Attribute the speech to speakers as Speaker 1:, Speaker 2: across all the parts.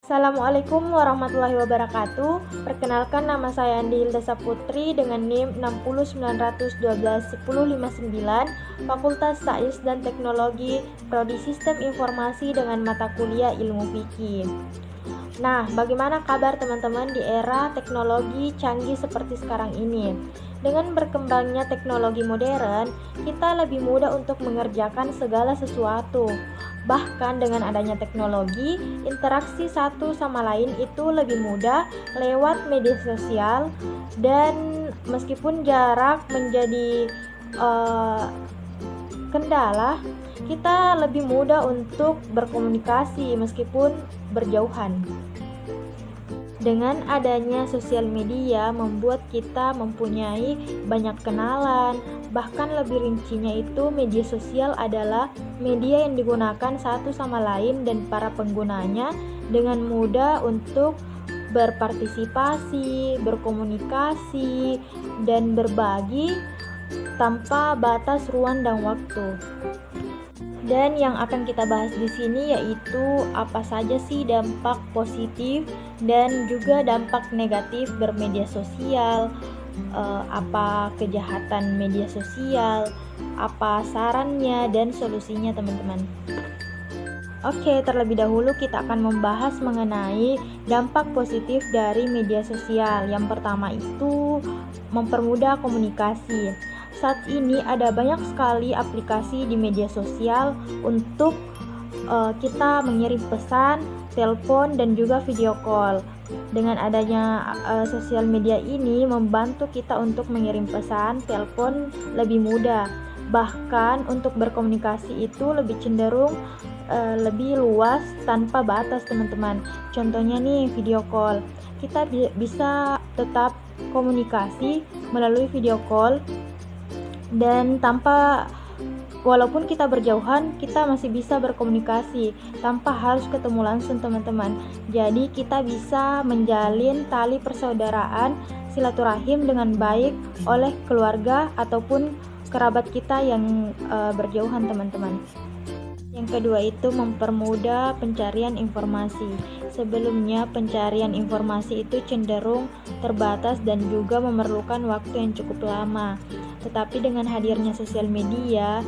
Speaker 1: Assalamualaikum warahmatullahi wabarakatuh. Perkenalkan, nama saya Andi Hilda Saputri dengan NIM 609121059, Fakultas Sains dan Teknologi, Prodi Sistem Informasi dengan mata kuliah Ilmu Fikih. Nah, bagaimana kabar teman-teman di era teknologi canggih seperti sekarang ini? Dengan berkembangnya teknologi modern, kita lebih mudah untuk mengerjakan segala sesuatu. Bahkan dengan adanya teknologi, interaksi satu sama lain itu lebih mudah lewat media sosial, dan meskipun jarak menjadi kendala, kita lebih mudah untuk berkomunikasi meskipun berjauhan. Dengan adanya sosial media membuat kita mempunyai banyak kenalan. Bahkan lebih rincinya itu, media sosial adalah media yang digunakan satu sama lain dan para penggunanya dengan mudah untuk berpartisipasi, berkomunikasi, dan berbagi tanpa batas ruang dan waktu. Dan yang akan kita bahas di sini yaitu apa saja sih dampak positif dan juga dampak negatif bermedia sosial, apa kejahatan media sosial, apa sarannya dan solusinya teman-teman. Oke, terlebih dahulu kita akan membahas mengenai dampak positif dari media sosial. Yang pertama itu mempermudah komunikasi. Saat ini ada banyak sekali aplikasi di media sosial untuk kita mengirim pesan, telepon, dan juga video call. Dengan adanya sosial media ini membantu kita untuk mengirim pesan, telepon lebih mudah. Bahkan untuk berkomunikasi itu lebih cenderung lebih luas tanpa batas teman-teman. Contohnya nih, video call. Kita bisa tetap komunikasi melalui video call, dan walaupun kita berjauhan, kita masih bisa berkomunikasi tanpa harus ketemu langsung teman-teman. Jadi kita bisa menjalin tali persaudaraan, silaturahim dengan baik oleh keluarga ataupun kerabat kita yang berjauhan teman-teman. Yang kedua itu mempermudah pencarian informasi. Sebelumnya pencarian informasi itu cenderung terbatas dan juga memerlukan waktu yang cukup lama. Tetapi dengan hadirnya sosial media,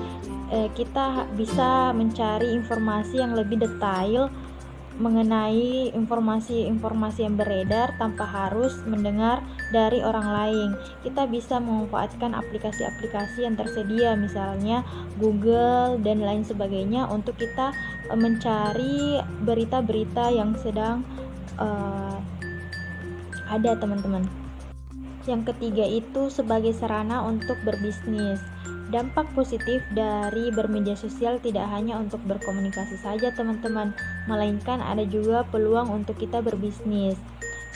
Speaker 1: kita bisa mencari informasi yang lebih detail mengenai informasi-informasi yang beredar tanpa harus mendengar dari orang lain. Kita bisa memanfaatkan aplikasi-aplikasi yang tersedia, misalnya Google dan lain sebagainya, untuk kita mencari berita-berita yang sedang ada teman-teman. Yang ketiga itu sebagai sarana untuk berbisnis. Dampak positif dari bermedia sosial tidak hanya untuk berkomunikasi saja teman-teman, melainkan ada juga peluang untuk kita berbisnis.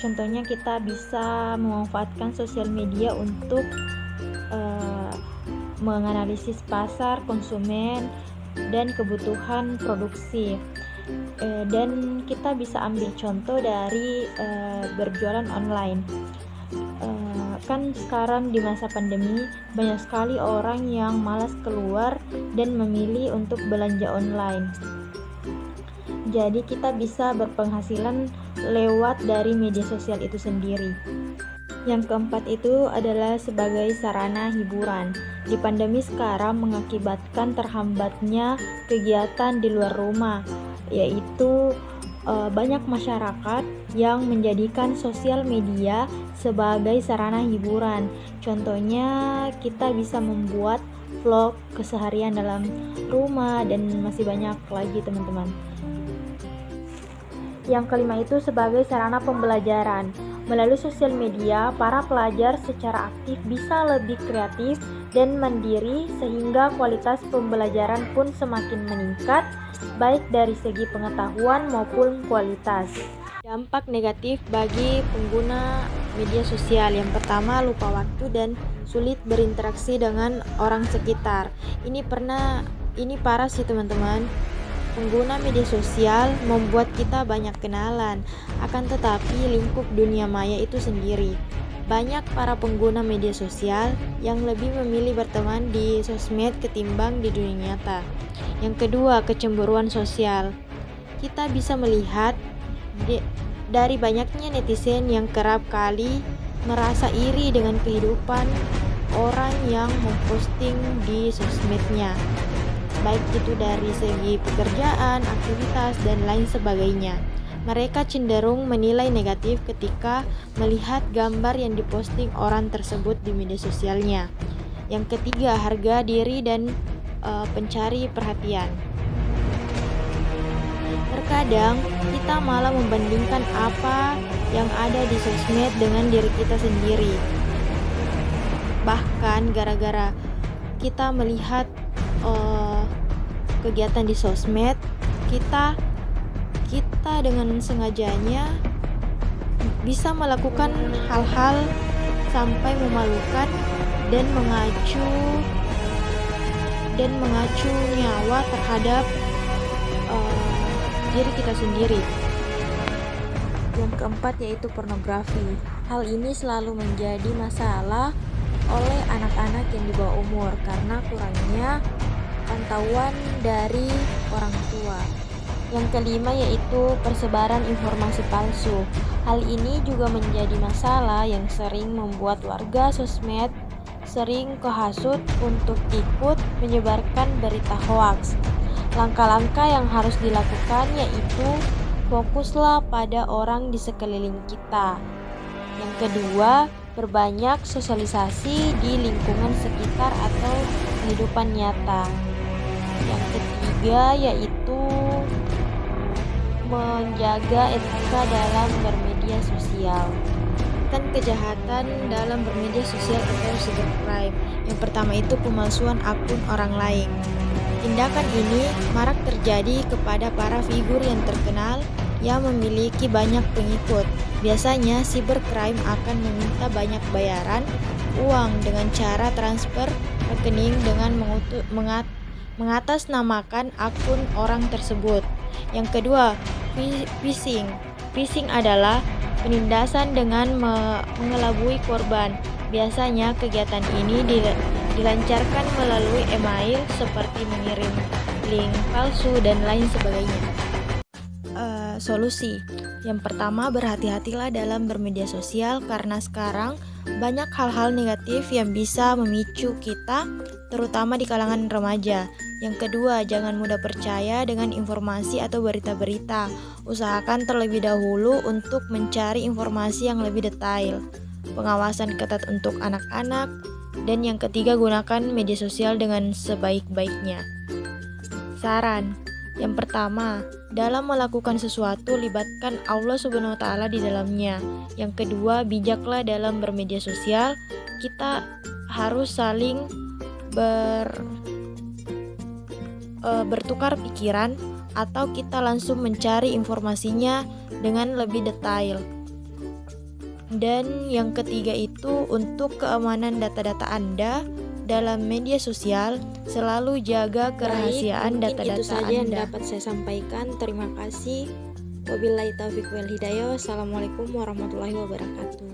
Speaker 1: Contohnya kita bisa memanfaatkan sosial media untuk menganalisis pasar, konsumen, dan kebutuhan produksi. Dan kita bisa ambil contoh dari berjualan online. Kan sekarang di masa pandemi banyak sekali orang yang malas keluar dan memilih untuk belanja online. Jadi kita bisa berpenghasilan lewat dari media sosial itu sendiri. Yang keempat itu adalah sebagai sarana hiburan. Di pandemi sekarang mengakibatkan terhambatnya kegiatan di luar rumah, yaitu banyak masyarakat yang menjadikan sosial media sebagai sarana hiburan. Contohnya kita bisa membuat vlog keseharian dalam rumah dan masih banyak lagi teman-teman. Yang kelima itu sebagai sarana pembelajaran. Melalui sosial media, para pelajar secara aktif bisa lebih kreatif dan mandiri sehingga kualitas pembelajaran pun semakin meningkat, baik dari segi pengetahuan maupun kualitas. Dampak negatif bagi pengguna media sosial. Yang pertama, lupa waktu dan sulit berinteraksi dengan orang sekitar. Ini parah sih teman-teman. Pengguna media sosial membuat kita banyak kenalan, akan tetapi lingkup dunia maya itu sendiri. Banyak para pengguna media sosial yang lebih memilih berteman di sosmed ketimbang di dunia nyata. Yang kedua, kecemburuan sosial. Kita bisa melihat Dari banyaknya netizen yang kerap kali merasa iri dengan kehidupan orang yang memposting di sosmednya, baik itu dari segi pekerjaan, aktivitas, dan lain sebagainya. Mereka cenderung menilai negatif ketika melihat gambar yang diposting orang tersebut di media sosialnya. Yang ketiga, harga diri dan pencari perhatian. Terkadang kita malah membandingkan apa yang ada di sosmed dengan diri kita sendiri. Bahkan gara-gara kita melihat kegiatan di sosmed, kita dengan sengajanya bisa melakukan hal-hal sampai memalukan dan mengacu nyawa terhadap diri kita sendiri. Yang keempat yaitu pornografi. Hal ini selalu menjadi masalah oleh anak-anak yang di bawah umur karena kurangnya pantauan dari orang tua. Yang kelima yaitu persebaran informasi palsu. Hal ini juga menjadi masalah yang sering membuat warga sosmed sering kehasut untuk ikut menyebarkan berita hoaks. Langkah-langkah yang harus dilakukan yaitu fokuslah pada orang di sekeliling kita. Yang kedua, berbanyak sosialisasi di lingkungan sekitar atau kehidupan nyata. Yang ketiga yaitu menjaga etika dalam bermedia sosial. Kejahatan dalam bermedia sosial atau cybercrime. Yang pertama itu pemalsuan akun orang lain. Tindakan ini marak terjadi kepada para figur yang terkenal yang memiliki banyak pengikut. Biasanya cybercrime akan meminta banyak bayaran uang dengan cara transfer rekening dengan mengatasnamakan akun orang tersebut. Yang kedua, phishing. Phishing adalah penindasan dengan mengelabui korban. Biasanya kegiatan ini dilancarkan melalui email seperti mengirim link palsu dan lain sebagainya. Solusi. Yang pertama, berhati-hatilah dalam bermedia sosial karena sekarang banyak hal-hal negatif yang bisa memicu kita, terutama di kalangan remaja. Yang kedua, jangan mudah percaya dengan informasi atau berita-berita. Usahakan terlebih dahulu untuk mencari informasi yang lebih detail. Pengawasan ketat untuk anak-anak. Dan yang ketiga, gunakan media sosial dengan sebaik-baiknya. Saran. Yang pertama, dalam melakukan sesuatu libatkan Allah Subhanahu wa taala di dalamnya. Yang kedua, bijaklah dalam bermedia sosial. Kita harus saling bertukar pikiran atau kita langsung mencari informasinya dengan lebih detail. Dan yang ketiga itu untuk keamanan data-data Anda dalam media sosial, selalu jaga kerahasiaan data-data Anda. Itu saja yang dapat saya sampaikan. Terima kasih. Wabillahi taufiq wal hidayah. Wassalamualaikum warahmatullahi wabarakatuh.